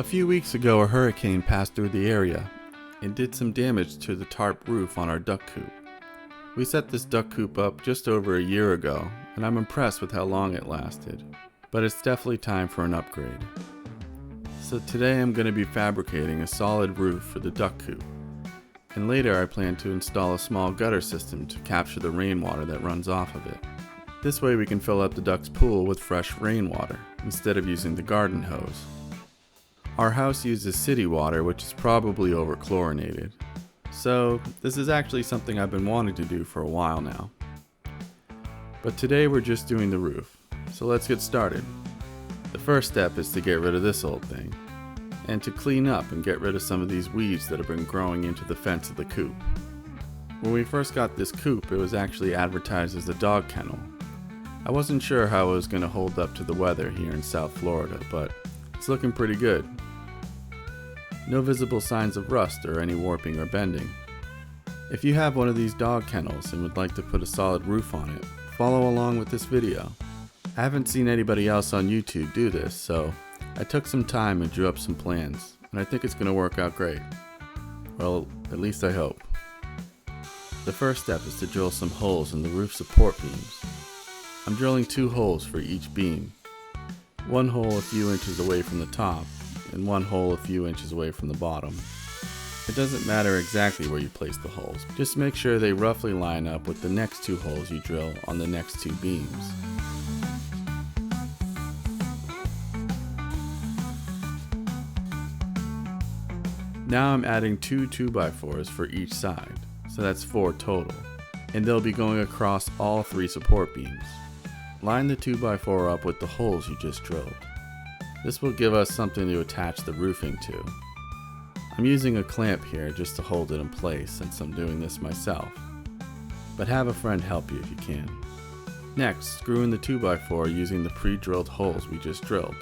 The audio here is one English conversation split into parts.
few weeks ago, a hurricane passed through the area and did some damage to the tarp roof on our duck coop. We set this duck coop up just over a year ago, and I'm impressed with how long it lasted, but it's definitely time for an upgrade. So today I'm going to be fabricating a solid roof for the duck coop, and later I plan to install a small gutter system to capture the rainwater that runs off of it. This way we can fill up the duck's pool with fresh rainwater instead of using the garden hose. Our house uses city water, which is probably over-chlorinated. So this is actually something I've been wanting to do for a while now. But today we're just doing the roof, so let's get started. The first step is to get rid of this old thing, and to clean up and get rid of some of these weeds that have been growing into the fence of the coop. When we first got this coop, it was actually advertised as a dog kennel. I wasn't sure how it was going to hold up to the weather here in South Florida, but it's looking pretty good. No visible signs of rust or any warping or bending. If you have one of these dog kennels and would like to put a solid roof on it, follow along with this video. I haven't seen anybody else on YouTube do this, so I took some time and drew up some plans, and I think it's going to work out great. Well, at least I hope. The first step is to drill some holes in the roof support beams. I'm drilling 2 holes for each beam. One hole a few inches away from the top, and one hole a few inches away from the bottom. It doesn't matter exactly where you place the holes, just make sure they roughly line up with the next 2 holes you drill on the next 2 beams. Now I'm adding 2 2x4s for each side, so that's 4 total, and they'll be going across all 3 support beams. Line the 2x4 up with the holes you just drilled. This will give us something to attach the roofing to. I'm using a clamp here just to hold it in place since I'm doing this myself, but have a friend help you if you can. Next, screw in the 2x4 using the pre-drilled holes we just drilled.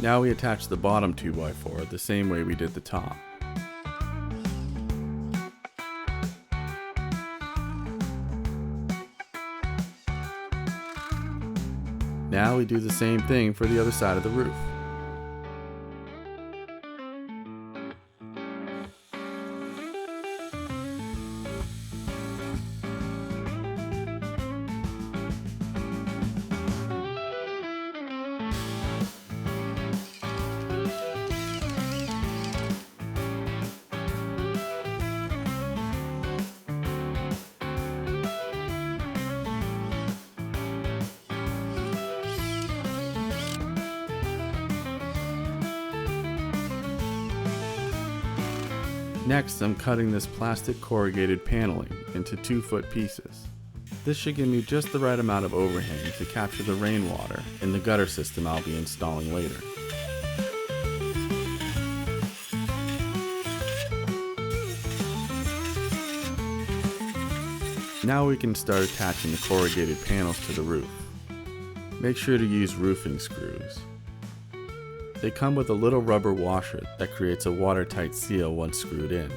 Now we attach the bottom 2x4 the same way we did the top. Now we do the same thing for the other side of the roof. Next, I'm cutting this plastic corrugated paneling into 2-foot pieces. This should give me just the right amount of overhang to capture the rainwater in the gutter system I'll be installing later. Now we can start attaching the corrugated panels to the roof. Make sure to use roofing screws. They come with a little rubber washer that creates a watertight seal once screwed in.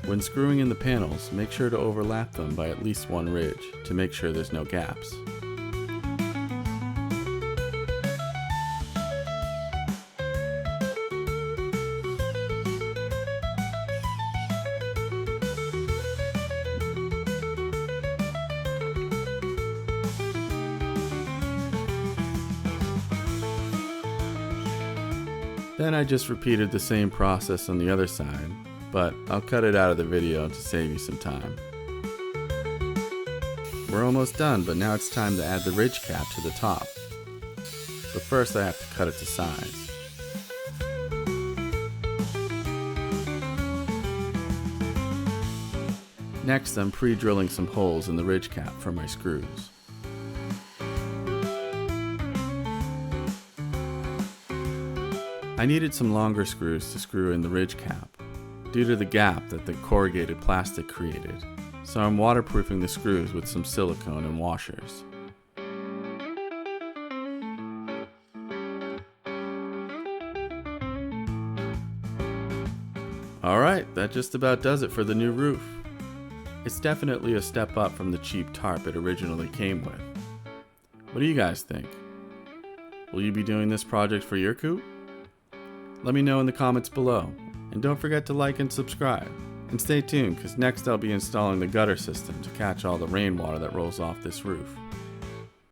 When screwing in the panels, make sure to overlap them by at least 1 ridge to make sure there's no gaps. Then I just repeated the same process on the other side, but I'll cut it out of the video to save you some time. We're almost done, but now it's time to add the ridge cap to the top. But first I have to cut it to size. Next I'm pre-drilling some holes in the ridge cap for my screws. I needed some longer screws to screw in the ridge cap, due to the gap that the corrugated plastic created, so I'm waterproofing the screws with some silicone and washers. Alright, that just about does it for the new roof. It's definitely a step up from the cheap tarp it originally came with. What do you guys think? Will you be doing this project for your coop? Let me know in the comments below, and don't forget to like and subscribe. And stay tuned, because next I'll be installing the gutter system to catch all the rainwater that rolls off this roof.